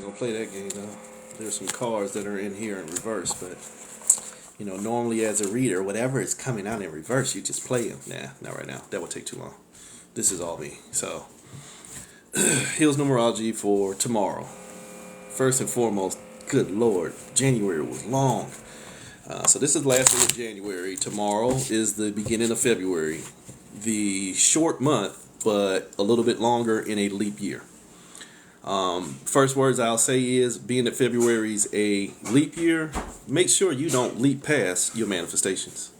gonna play that game though. There's some cards that are in here in reverse, but normally as a reader, whatever is coming out in reverse, you just play them. Nah, not right now. That would take too long. This is all me. So, here's numerology for tomorrow. First and foremost, good Lord, January was long. So this is the last day of January. Tomorrow is the beginning of February. The short month, but a little bit longer in a leap year. First words I'll say is, being that February is a leap year, make sure you don't leap past your manifestations.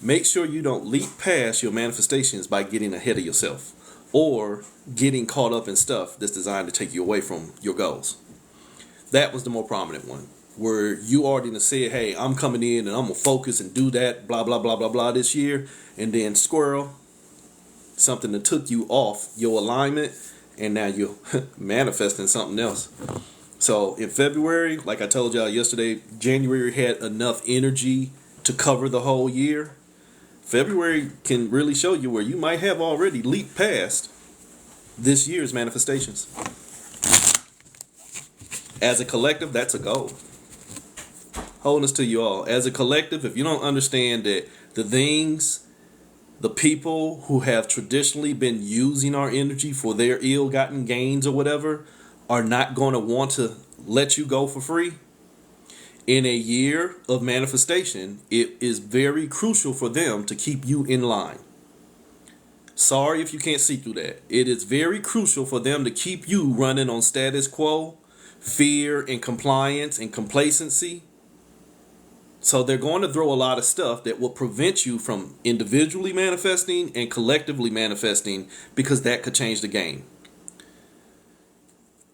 Make sure you don't leap past your manifestations by getting ahead of yourself or getting caught up in stuff that's designed to take you away from your goals. That was the more prominent one, where you already said, hey, I'm coming in and I'm going to focus and do that, blah, blah, blah, blah, blah this year. And then squirrel, something that took you off your alignment, and now you're manifesting something else. So in February, like I told y'all yesterday, January had enough energy to cover the whole year. February can really show you where you might have already leaped past this year's manifestations. As a collective, that's a goal. Wholeness to you all. As a collective, if you don't understand that the things, the people who have traditionally been using our energy for their ill-gotten gains or whatever are not going to want to let you go for free. In a year of manifestation, it is very crucial for them to keep you in line. Sorry if you can't see through that. It is very crucial for them to keep you running on status quo, fear and compliance and complacency. So they're going to throw a lot of stuff that will prevent you from individually manifesting and collectively manifesting, because that could change the game.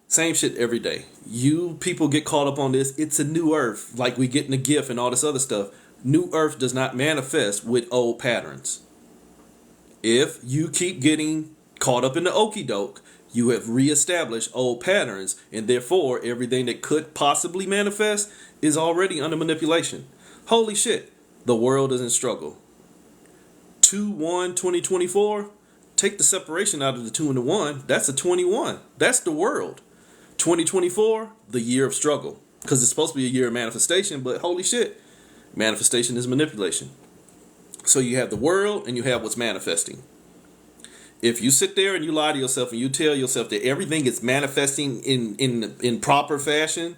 Same shit every day. You people get caught up on this. It's a new earth, like we getting a gift and all this other stuff. New earth does not manifest with old patterns. If you keep getting caught up in the okie doke, you have reestablished old patterns, and therefore everything that could possibly manifest is already under manipulation. Holy shit, the world is in struggle. 2/1/2024, take the separation out of the 2 and the 1. That's a 21. That's the world. 2024, the year of struggle. Because it's supposed to be a year of manifestation, but holy shit, manifestation is manipulation. So you have the world and you have what's manifesting. If you sit there and you lie to yourself and you tell yourself that everything is manifesting in proper fashion,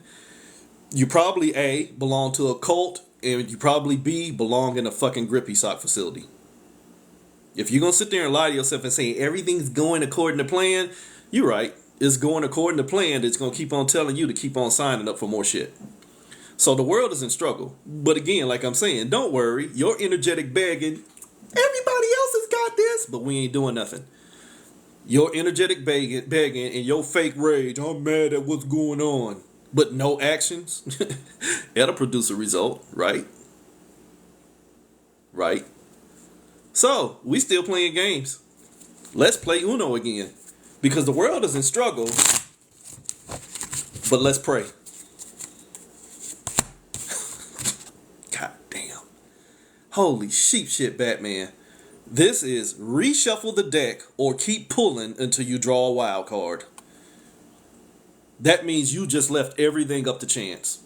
you probably A, belong to a cult, and you probably B, belong in a fucking grippy sock facility. If you're going to sit there and lie to yourself and say everything's going according to plan, you're right. It's going according to plan. It's going to keep on telling you to keep on signing up for more shit. So the world is in struggle. But again, like I'm saying, don't worry. Your energetic begging, everybody else has got this, but we ain't doing nothing. Your energetic begging and your fake rage, I'm mad at what's going on, but no actions, that'll produce a result, right? Right? So, we still playing games. Let's play Uno again. Because the world is in struggle, but let's pray. God damn. Holy sheep shit, Batman. This is reshuffle the deck or keep pulling until you draw a wild card. That means you just left everything up to chance.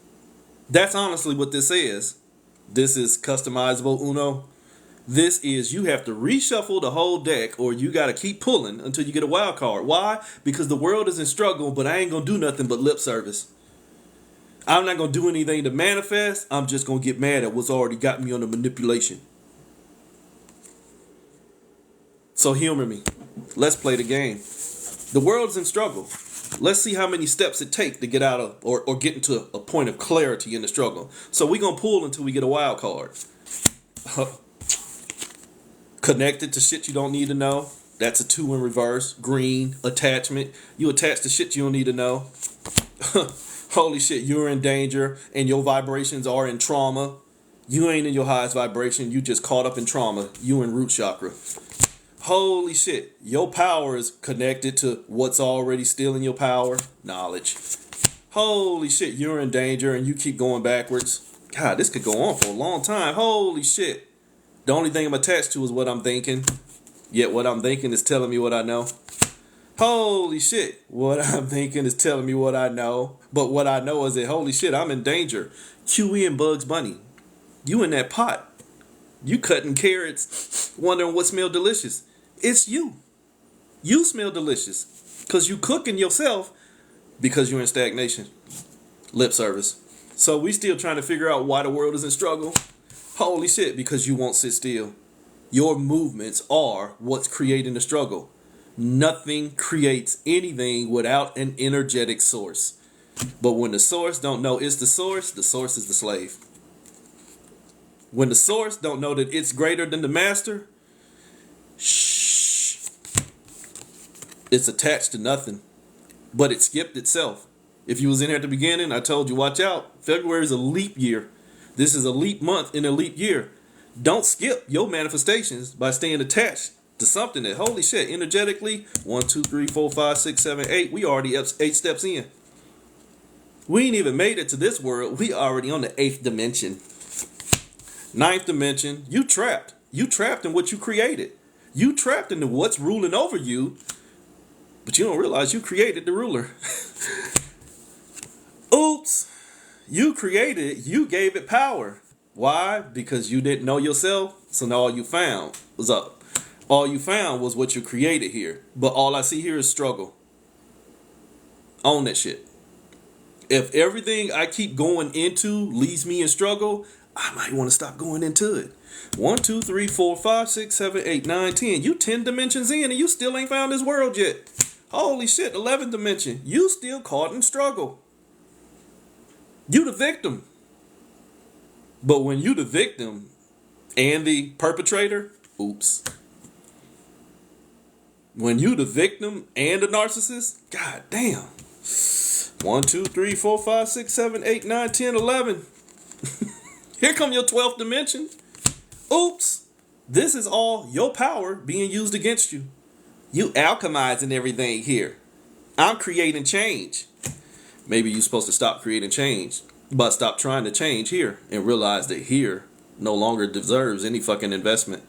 That's honestly what this is. This is customizable Uno. This is you have to reshuffle the whole deck or you got to keep pulling until you get a wild card. Why? Because the world is in struggle, but I ain't going to do nothing but lip service. I'm not going to do anything to manifest. I'm just going to get mad at what's already got me under manipulation. So humor me. Let's play the game. The world's in struggle. Let's see how many steps it takes to get out of or get into a point of clarity in the struggle. So we're going to pull until we get a wild card. Connected to shit you don't need to know. That's a 2 in reverse. Green. Attachment. You attach to shit you don't need to know. Holy shit, you're in danger and your vibrations are in trauma. You ain't in your highest vibration. You just caught up in trauma. You in root chakra. Holy shit, your power is connected to what's already stealing your power. Knowledge. Holy shit, you're in danger and you keep going backwards. God, this could go on for a long time. Holy shit. The only thing I'm attached to is what I'm thinking. Yet what I'm thinking is telling me what I know. Holy shit. What I'm thinking is telling me what I know. But what I know is that, holy shit, I'm in danger. QE and Bugs Bunny. You in that pot. You cutting carrots, wondering what smell delicious. It's you. You smell delicious. Because you cooking yourself because you're in stagnation. Lip service. So we still trying to figure out why the world is in struggle. Holy shit, because you won't sit still. Your movements are what's creating the struggle. Nothing creates anything without an energetic source. But when the source don't know it's the source is the slave. When the source don't know that it's greater than the master, shh, it's attached to nothing. But it skipped itself. If you was in here at the beginning, I told you, watch out. February is a leap year. This is a leap month in a leap year. Don't skip your manifestations by staying attached to something that, holy shit, energetically, 1, 2, 3, 4, 5, 6, 7, 8, we already up 8 steps in. We ain't even made it to this world. We already on the 8th dimension. 9th dimension, you trapped. You trapped in what you created. You trapped into what's ruling over you, but you don't realize you created the ruler. Oops. You created it. You gave it power. Why? Because you didn't know yourself. So now all you found was up. All you found was what you created here. But all I see here is struggle. Own that shit. If everything I keep going into leaves me in struggle, I might want to stop going into it. 1, 2, 3, 4, 5, 6, 7, 8, 9, 10. You 10 dimensions in and you still ain't found this world yet. Holy shit, 11th dimension. You still caught in struggle. You the victim. But when you the victim and the perpetrator, oops. When you the victim and the narcissist, god damn. 1, 2, 3, 4, 5, 6, 7, 8, 9, 10, 11. Here come your 12th dimension. Oops. This is all your power being used against you. You alchemizing everything here. I'm creating change. Maybe you're supposed to stop creating change, but stop trying to change here and realize that here no longer deserves any fucking investment.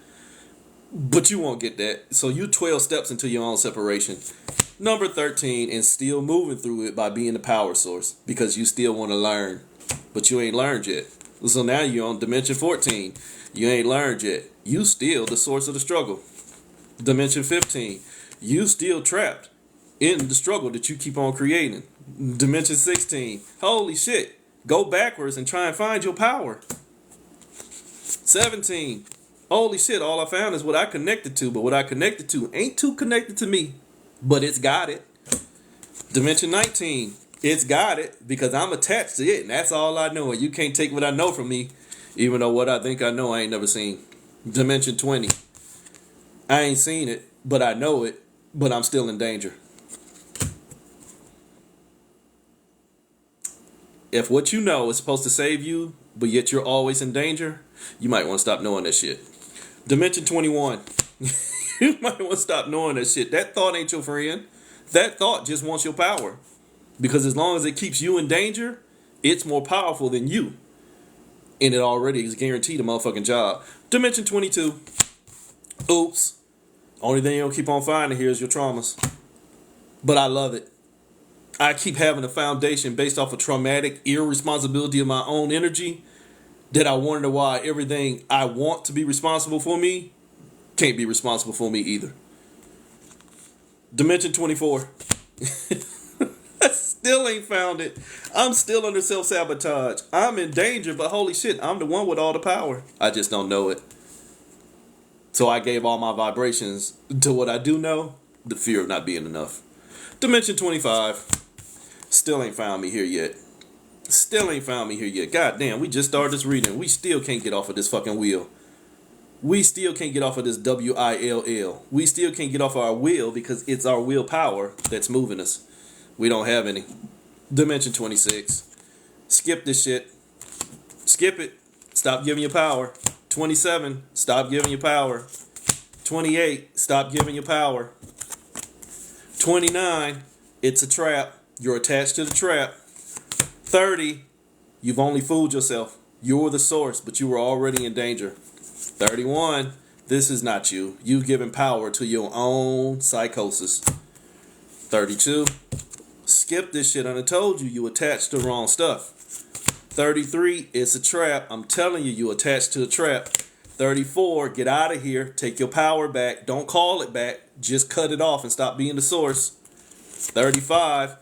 But you won't get that. So you 12 steps into your own separation. Number 13, and still moving through it by being the power source because you still want to learn, but you ain't learned yet. So now you're on dimension 14. You ain't learned yet. You still the source of the struggle. Dimension 15. You still trapped in the struggle that you keep on creating. Dimension 16. Holy shit. Go backwards and try and find your power. 17. Holy shit, all I found is what I connected to, but what I connected to ain't too connected to me, but it's got it. Dimension 19. It's got it because I'm attached to it, and that's all I know. And you can't take what I know from me, even though what I think I know I ain't never seen. Dimension 20. I ain't seen it, but I know it, but I'm still in danger. If what you know is supposed to save you, but yet you're always in danger, you might want to stop knowing that shit. Dimension 21. You might want to stop knowing that shit. That thought ain't your friend. That thought just wants your power. Because as long as it keeps you in danger, it's more powerful than you. And it already is guaranteed a motherfucking job. Dimension 22. Oops. Only thing you'll keep on finding here is your traumas. But I love it. I keep having a foundation based off of traumatic irresponsibility of my own energy that I wonder why everything I want to be responsible for me can't be responsible for me either. Dimension 24. I still ain't found it. I'm still under self-sabotage. I'm in danger, but holy shit, I'm the one with all the power. I just don't know it. So I gave all my vibrations to what I do know, the fear of not being enough. Dimension 25. Still ain't found me here yet. Still ain't found me here yet. God damn, we just started this reading. We still can't get off of this fucking wheel. We still can't get off of this WILL. We still can't get off our will because it's our willpower that's moving us. We don't have any. Dimension 26. Skip this shit. Skip it. Stop giving your power. 27. Stop giving your power. 28. Stop giving your power. 29. It's a trap. You're attached to the trap. 30. You've only fooled yourself. You're the source, but you were already in danger. 31. This is not you. You've given power to your own psychosis. 32. Skip this shit. I done told you you attached to the wrong stuff. 33. It's a trap. I'm telling you attached to a trap. 34. Get out of here. Take your power back. Don't call it back. Just cut it off and stop being the source. 35.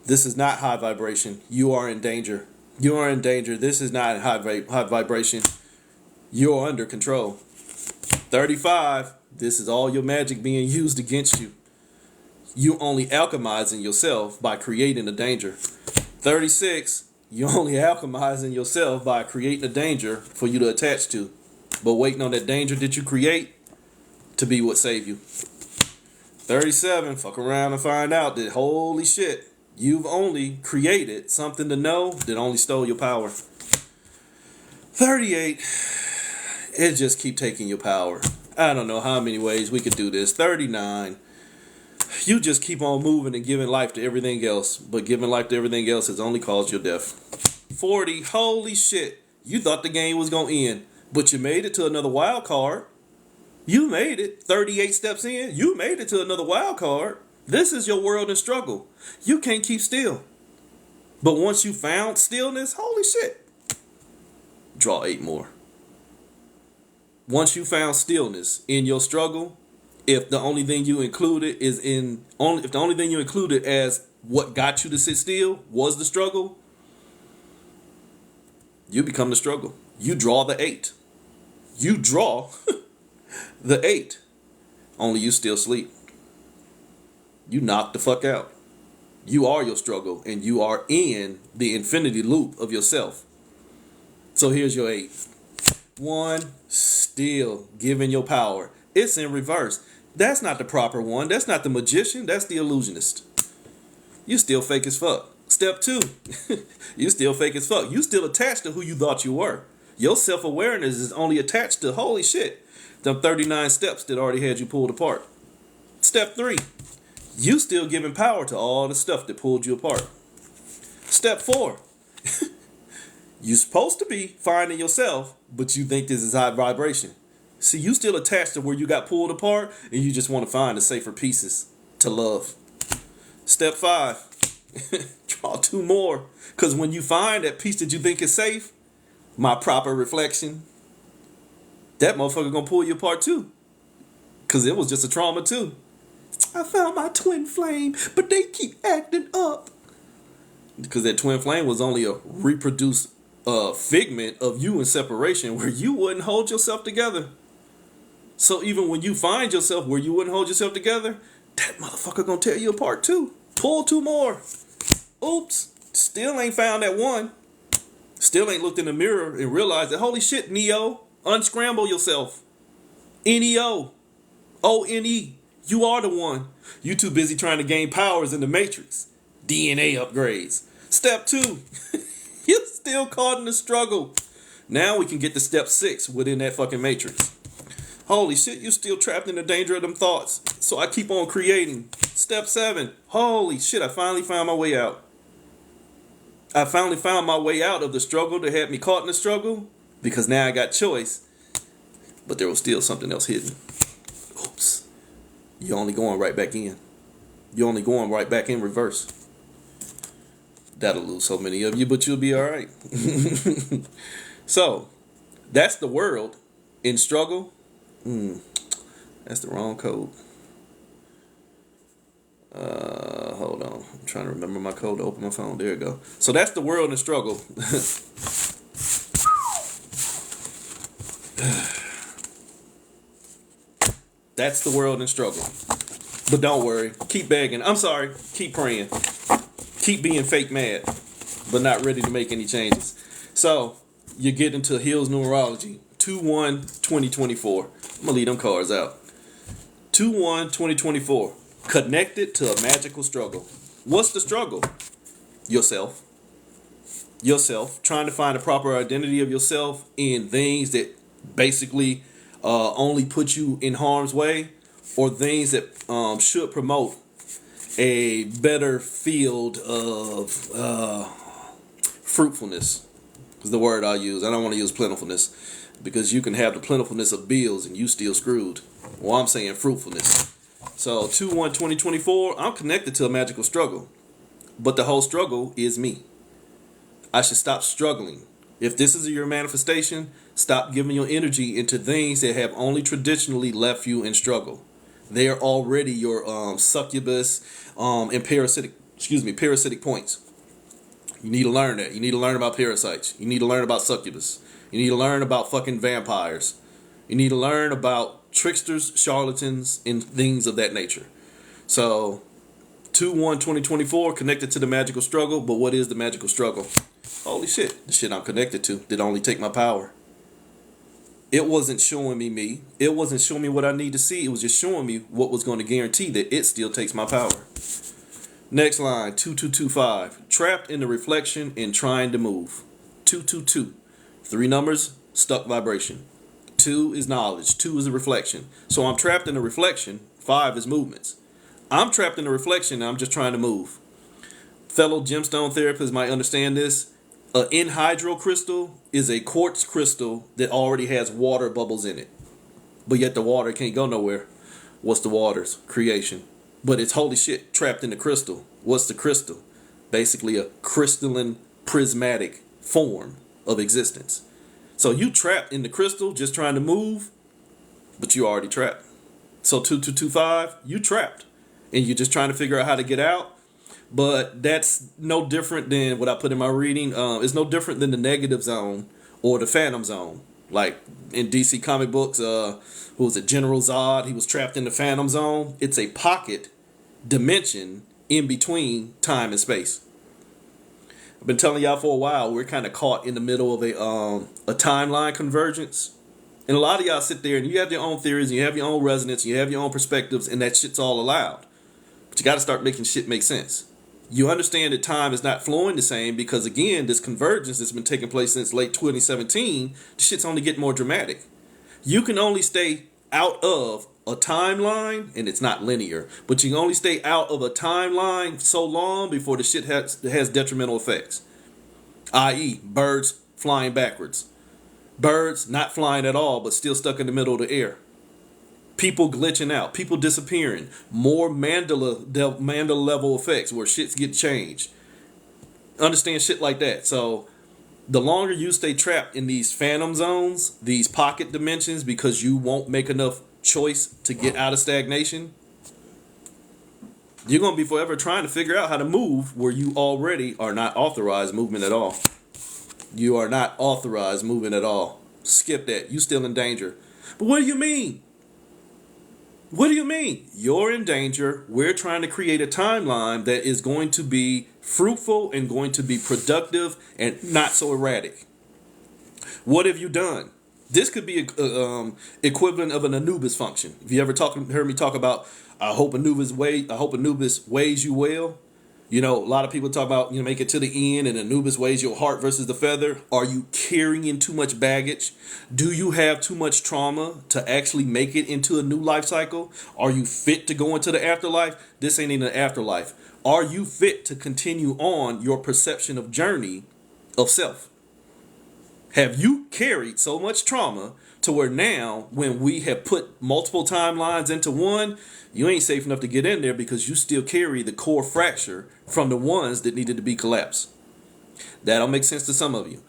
This is not high vibration. You are in danger. You are in danger. This is not high vibration. You are under control. 35. This is all your magic being used against you. You only alchemizing yourself by creating a danger. 36. You only alchemizing yourself by creating a danger for you to attach to, but waiting on that danger that you create to be what save you. 37. Fuck around and find out that holy shit, you've only created something to know that only stole your power. 38. It just keep taking your power. I don't know how many ways we could do this. 39. You just keep on moving and giving life to everything else, but giving life to everything else has only caused your death. 40. Holy shit. You thought the game was going to end, but you made it to another wild card. You made it. 38 steps in. You made it to another wild card. This is your world in struggle. You can't keep still. But once you found stillness, holy shit. Draw 8 more. Once you found stillness in your struggle, if the only thing you included as what got you to sit still was the struggle, you become the struggle. You draw the 8. You draw the 8. Only you still sleep. You knock the fuck out. You are your struggle, and you are in the infinity loop of yourself. So here's your 8. 1, still giving your power. It's in reverse. That's not the proper one. That's not the magician. That's the illusionist. You still fake as fuck. Step 2. You still fake as fuck. You still attached to who you thought you were. Your self-awareness is only attached to, holy shit, them 39 steps that already had you pulled apart. Step 3. You still giving power to all the stuff that pulled you apart. Step 4. You're supposed to be finding yourself, but you think this is high vibration. See, you still attached to where you got pulled apart, and you just want to find the safer pieces to love. Step 5. Draw 2 more. Because when you find that piece that you think is safe, my proper reflection, that motherfucker gonna pull you apart too. Because it was just a trauma too. I found my twin flame, but they keep acting up. Because that twin flame was only a reproduced figment of you in separation where you wouldn't hold yourself together. So even when you find yourself where you wouldn't hold yourself together, that motherfucker gonna tear you apart too. Pull 2 more. Oops. Still ain't found that one. Still ain't looked in the mirror and realized that, holy shit, Neo, unscramble yourself. Neo. O-N-E. You are the one. You too busy trying to gain powers in the Matrix. DNA upgrades. Step 2. You're still caught in the struggle. Now we can get to step 6 within that fucking Matrix. Holy shit, you still trapped in the danger of them thoughts. So I keep on creating. Step 7. Holy shit, I finally found my way out. I finally found my way out of the struggle that had me caught in the struggle. Because now I got choice. But there was still something else hidden. Oops. You're only going right back in. You're only going right back in reverse. That'll lose so many of you, but you'll be alright. So, that's the world in struggle. That's the wrong code. Hold on. I'm trying to remember my code to open my phone. There we go. So that's the world in struggle. That's the world in struggle. But don't worry. Keep begging. I'm sorry. Keep praying. Keep being fake mad, but not ready to make any changes. So, you get into Hills Numerology. 2/1/2024. I'm going to leave them cards out. 2/1/2024. Connected to a magical struggle. What's the struggle? Yourself. Yourself. Trying to find a proper identity of yourself in things that basically only put you in harm's way, or things that should promote a better field of fruitfulness is the word I'll use. I don't want to use plentifulness, because you can have the plentifulness of bills and you still screwed. Well, I'm saying fruitfulness. So 2/1/2024, I'm connected to a magical struggle. But the whole struggle is me. I should stop struggling. If this is your manifestation, stop giving your energy into things that have only traditionally left you in struggle. They are already your succubus and parasitic points. You need to learn that. You need to learn about parasites. You need to learn about succubus. You need to learn about fucking vampires. You need to learn about tricksters, charlatans, and things of that nature. So 2/1/2024 connected to the magical struggle. But what is the magical struggle? Holy shit, the shit I'm connected to did only take my power. It wasn't showing me. It wasn't showing me what I need to see. It was just showing me what was going to guarantee that it still takes my power. Next line, 2225. Trapped in the reflection and trying to move. 222. 3 numbers, stuck vibration. 2 is knowledge. 2 is a reflection. So I'm trapped in the reflection. 5 is movements. I'm trapped in the reflection and I'm just trying to move. Fellow gemstone therapists might understand this. An anhydrous crystal is a quartz crystal that already has water bubbles in it. But yet the water can't go nowhere. What's the water's? Creation. But it's holy shit trapped in the crystal. What's the crystal? Basically a crystalline prismatic form of existence. So you trapped in the crystal just trying to move, but you already trapped. So 2225, you trapped. And you're just trying to figure out how to get out. But that's no different than what I put in my reading. It's no different than the negative zone or the phantom zone. Like in DC comic books, who was it? General Zod. He was trapped in the phantom zone. It's a pocket dimension in between time and space. I've been telling y'all for a while, we're kind of caught in the middle of a timeline convergence. And a lot of y'all sit there and you have your own theories, and you have your own resonance, and you have your own perspectives, and that shit's all allowed. But you got to start making shit make sense. You understand that time is not flowing the same because, again, this convergence that's been taking place since late 2017, the shit's only getting more dramatic. You can only stay out of a timeline, and it's not linear, but you can only stay out of a timeline so long before the shit has detrimental effects. I.e., birds flying backwards. Birds not flying at all, but still stuck in the middle of the air. People glitching out, people disappearing, more Mandela level effects where shits get changed. Understand shit like that. So the longer you stay trapped in these phantom zones, these pocket dimensions, because you won't make enough choice to get out of stagnation, you're going to be forever trying to figure out how to move where you already are not authorized movement at all. You are not authorized moving at all. Skip that. You still in danger. But what do you mean? What do you mean? You're in danger. We're trying to create a timeline that is going to be fruitful and going to be productive and not so erratic. What have you done? This could be equivalent of an Anubis function. If you ever heard me talk about, I hope Anubis weighs you well. You know, a lot of people talk about, make it to the end and Anubis weighs your heart versus the feather. Are you carrying too much baggage? Do you have too much trauma to actually make it into a new life cycle? Are you fit to go into the afterlife? This ain't even an afterlife. Are you fit to continue on your perception of journey of self? Have you carried so much trauma to where now, when we have put multiple timelines into one, you ain't safe enough to get in there because you still carry the core fracture from the ones that needed to be collapsed? That'll make sense to some of you.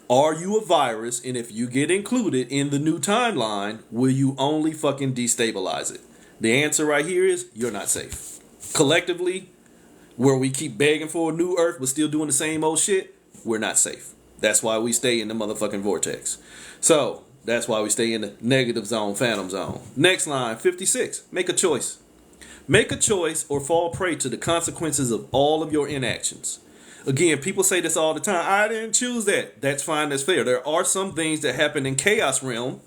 Are you a virus? And if you get included in the new timeline, will you only fucking destabilize it? The answer right here is you're not safe. Collectively, where we keep begging for a new earth but still doing the same old shit, we're not safe. That's why we stay in the motherfucking vortex. So that's why we stay in the negative zone, phantom zone. Next line, 56. Make a choice. Make a choice or fall prey to the consequences of all of your inactions. Again, people say this all the time. I didn't choose that. That's fine. That's fair. There are some things that happen in chaos realm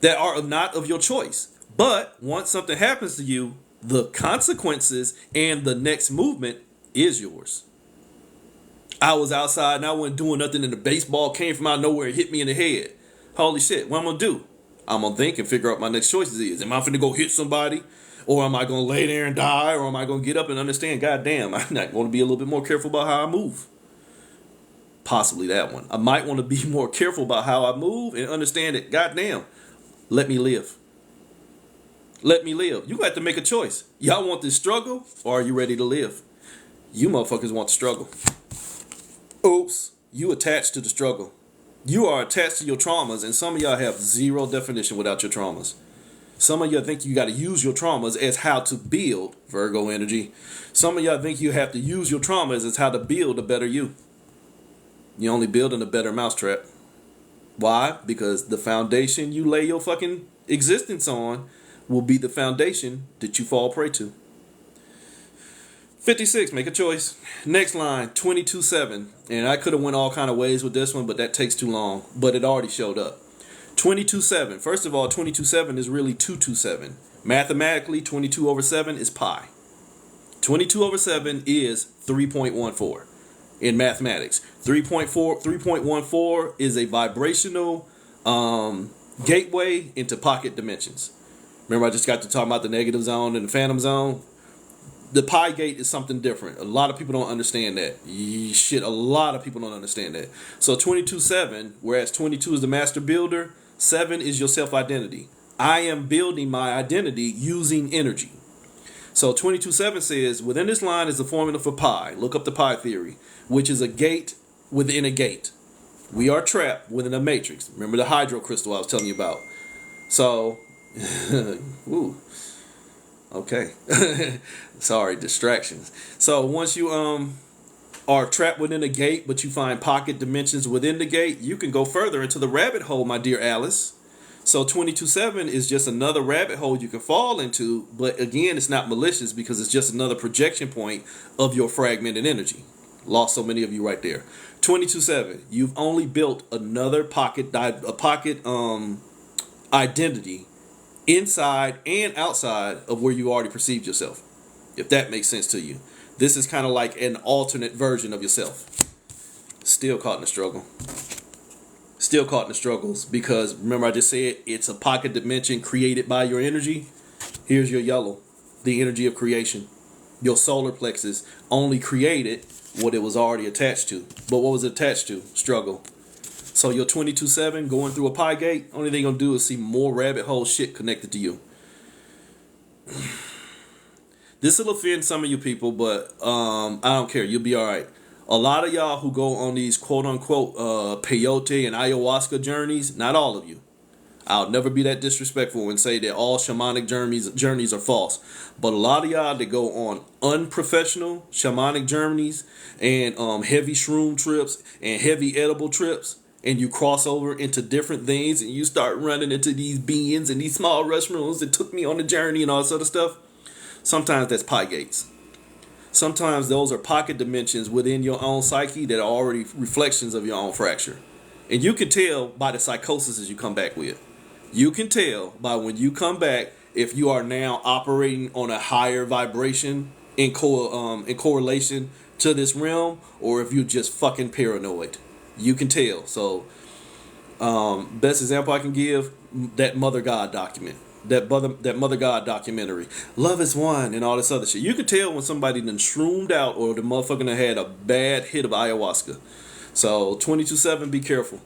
that are not of your choice. But once something happens to you, the consequences and the next movement is yours. I was outside and I wasn't doing nothing and the baseball came from out of nowhere and hit me in the head. Holy shit, what I'm going to do? I'm going to think and figure out what my next choices is. Am I finna go hit somebody? Or am I going to lay there and die? Or am I going to get up and understand, goddamn, I'm not going to be a little bit more careful about how I move? Possibly that one. I might want to be more careful about how I move and understand that, goddamn, let me live. Let me live. You got to make a choice. Y'all want this struggle or are you ready to live? You motherfuckers want the struggle. Oops. You attached to the struggle. You are attached to your traumas, and some of y'all have zero definition without your traumas. Some of y'all think you got to use your traumas as how to build Virgo energy. Some of y'all think you have to use your traumas as how to build a better you. You're only building a better mousetrap. Why? Because the foundation you lay your fucking existence on will be the foundation that you fall prey to. 56, make a choice. Next line, 22-7. And I could have went all kind of ways with this one, but that takes too long. But it already showed up. 22-7. First of all, 22-7 is really 227. Mathematically, 22 over 7 is pi. 22 over 7 is 3.14 in mathematics. 3.14 is a vibrational gateway into pocket dimensions. Remember, I just got to talk about the negative zone and the phantom zone. The pi gate is something different. A lot of people don't understand that. Shit, a lot of people don't understand that. So 22-7, whereas 22 is the master builder, 7 is your self-identity. I am building my identity using energy. So 22-7 says, within this line is the formula for pi. Look up the pi theory, which is a gate within a gate. We are trapped within a matrix. Remember the hydro crystal I was telling you about. So, ooh. Okay. Sorry, distractions. So once you are trapped within a gate, but you find pocket dimensions within the gate, you can go further into the rabbit hole, my dear Alice. So 22-7 is just another rabbit hole you can fall into, but again, it's not malicious because it's just another projection point of your fragmented energy. Lost so many of you right there. 22-7, you've only built another pocket identity inside and outside of where you already perceived yourself, if that makes sense to you. This is kind of like an alternate version of yourself. Still caught in the struggle. Still caught in the struggles because remember I just said it's a pocket dimension created by your energy. Here's your yellow, the energy of creation. Your solar plexus only created what it was already attached to. But what was it attached to? Struggle. So your 22-7 going through a pi gate, only thing you're going to do is see more rabbit hole shit connected to you. This will offend some of you people, but I don't care. You'll be all right. A lot of y'all who go on these quote-unquote peyote and ayahuasca journeys, not all of you. I'll never be that disrespectful and say that all shamanic journeys are false. But a lot of y'all that go on unprofessional shamanic journeys and heavy shroom trips and heavy edible trips, and you cross over into different things and you start running into these beings and these small mushrooms that took me on the journey and all this other stuff, sometimes that's pi gates. Sometimes those are pocket dimensions within your own psyche that are already reflections of your own fracture. And you can tell by the psychosis you come back with. You can tell by when you come back if you are now operating on a higher vibration in correlation to this realm, or if you're just fucking paranoid. You can tell. So, best example I can give, that Mother God document. That Mother God documentary. Love is one and all this other shit. You can tell when somebody done shroomed out or the motherfucker done had a bad hit of ayahuasca. So, 22-7, be careful.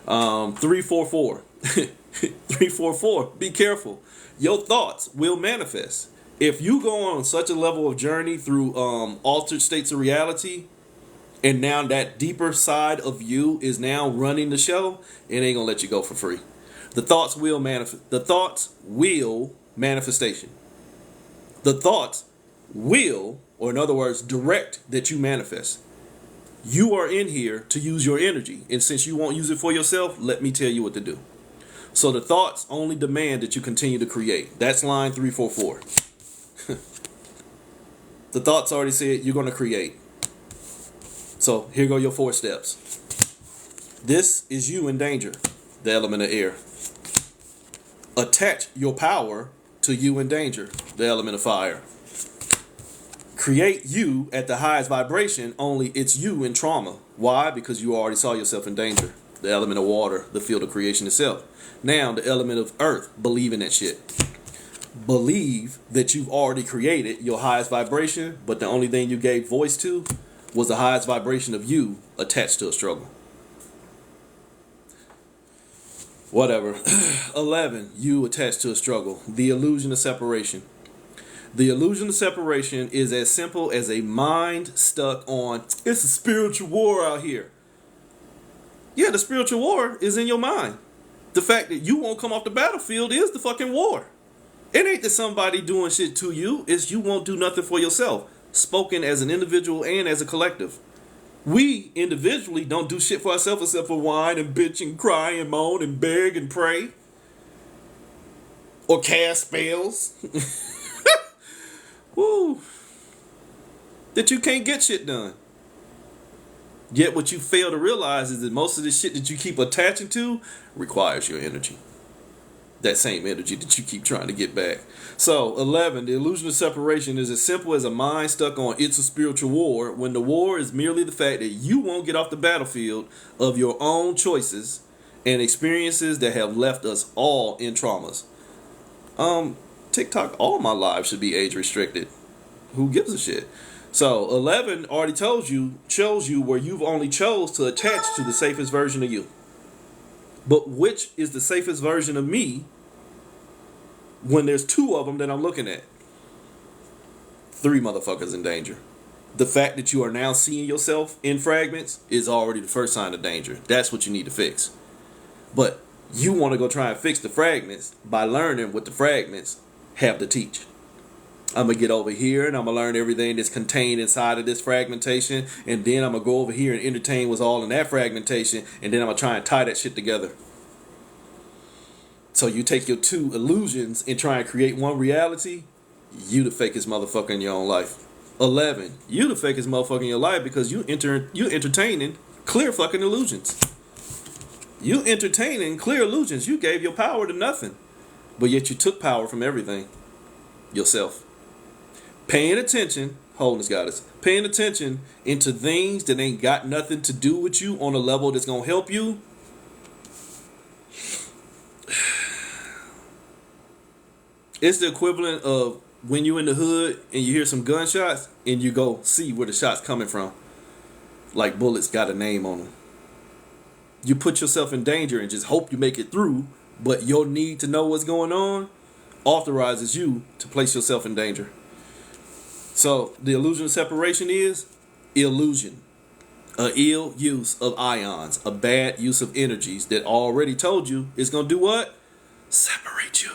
344. 344, be careful. Your thoughts will manifest. If you go on such a level of journey through altered states of reality, and now that deeper side of you is now running the show, it ain't gonna let you go for free. The thoughts will manifest. The thoughts will manifestation. The thoughts will, or in other words, direct that you manifest. You are in here to use your energy, and since you won't use it for yourself, let me tell you what to do. So the thoughts only demand that you continue to create. That's line 344. The thoughts already said you're going to create. So here go your 4 steps. This is you in danger, the element of air. Attach your power to you in danger, the element of fire. Create you at the highest vibration, only it's you in trauma. Why? Because you already saw yourself in danger. The element of water, the field of creation itself. Now, the element of earth, believe in that shit. Believe that you've already created your highest vibration, but the only thing you gave voice to was the highest vibration of you attached to a struggle. Whatever. 11, you attached to a struggle. The illusion of separation. The illusion of separation is as simple as a mind stuck on, it's a spiritual war out here. Yeah, the spiritual war is in your mind. The fact that you won't come off the battlefield is the fucking war. It ain't that somebody doing shit to you, it's you won't do nothing for yourself. Spoken as an individual and as a collective. We individually don't do shit for ourselves except for whine and bitch and cry and moan and beg and pray. Or cast spells. Woo. That you can't get shit done. Yet what you fail to realize is that most of the shit that you keep attaching to requires your energy. That same energy that you keep trying to get back. So, 11, the illusion of separation is as simple as a mind stuck on it's a spiritual war, when the war is merely the fact that you won't get off the battlefield of your own choices and experiences that have left us all in traumas. TikTok, all my lives should be age restricted. Who gives a shit? So 11 already shows you where you've only chose to attach to the safest version of you. But which is the safest version of me when there's two of them that I'm looking at? 3 motherfuckers in danger. The fact that you are now seeing yourself in fragments is already the first sign of danger. That's what you need to fix. But you want to go try and fix the fragments by learning what the fragments have to teach. I'm going to get over here and I'm going to learn everything that's contained inside of this fragmentation. And then I'm going to go over here and entertain what's all in that fragmentation. And then I'm going to try and tie that shit together. So you take your 2 illusions and try and create one reality. You the fakest motherfucker in your own life. 11, you the fakest motherfucker in your life because you entertaining clear fucking illusions. You entertaining clear illusions. You gave your power to nothing. But yet you took power from everything. Yourself. Paying attention, wholeness goddess, paying attention into things that ain't got nothing to do with you on a level that's gonna help you. It's the equivalent of when you in the hood and you hear some gunshots and you go see where the shot's coming from. Like bullets got a name on them. You put yourself in danger and just hope you make it through, but your need to know what's going on authorizes you to place yourself in danger. So the illusion of separation is illusion. A ill use of ions, a bad use of energies that already told you it's going to do what? Separate you.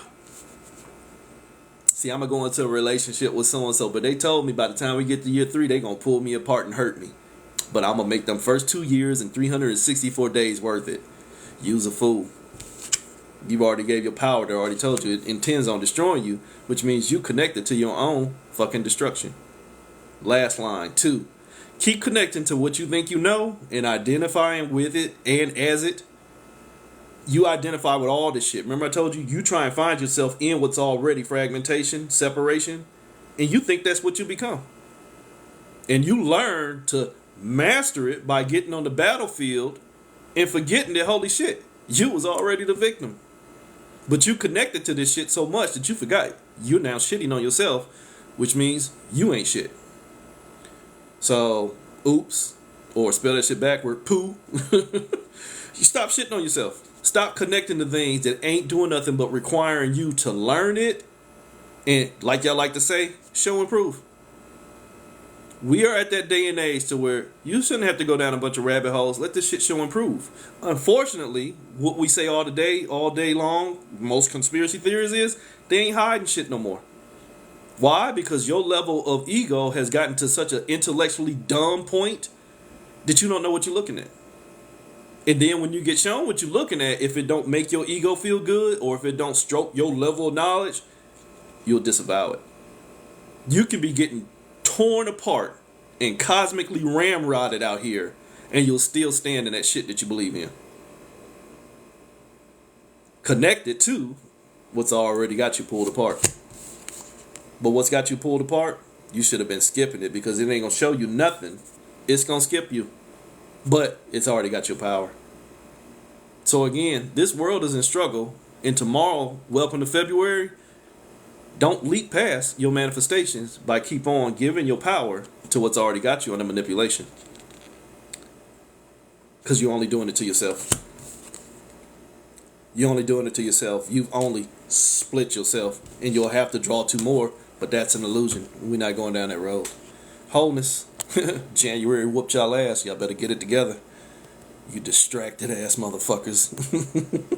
See, I'm going to go into a relationship with so-and-so, but they told me by the time we get to year 3, they're going to pull me apart and hurt me. But I'm going to make them first 2 years and 364 days worth it. Use a fool. You've already gave your power. They already told you it intends on destroying you, which means you connected to your own fucking destruction. Last line, 2. Keep connecting to what you think you know and identifying with it and as it. You identify with all this shit. Remember I told you, you try and find yourself in what's already fragmentation, separation, and you think that's what you become. And you learn to master it by getting on the battlefield and forgetting that holy shit, you was already the victim. But you connected to this shit so much that you forgot you're now shitting on yourself, which means you ain't shit. So, oops, or spell that shit backward, poo. You stop shitting on yourself. Stop connecting to things that ain't doing nothing but requiring you to learn it. And like y'all like to say, show and prove. We are at that day and age to where you shouldn't have to go down a bunch of rabbit holes. Let this shit show and prove. Unfortunately, what we say all day long, most conspiracy theories is, they ain't hiding shit no more. Why? Because your level of ego has gotten to such an intellectually dumb point that you don't know what you're looking at. And then when you get shown what you're looking at, if it don't make your ego feel good or if it don't stroke your level of knowledge, you'll disavow it. You can be getting torn apart and cosmically ramrodded out here, and you'll still stand in that shit that you believe in. Connected to what's already got you pulled apart. But what's got you pulled apart, you should have been skipping it because it ain't going to show you nothing. It's going to skip you. But it's already got your power. So again, this world is in struggle. And tomorrow, welcome to February. Don't leap past your manifestations by keep on giving your power to what's already got you under manipulation. Because you're only doing it to yourself. You're only doing it to yourself. You've only split yourself, and you'll have to draw two more, but that's an illusion. We're not going down that road. Wholeness. January whooped y'all ass. Y'all better get it together. You distracted ass motherfuckers.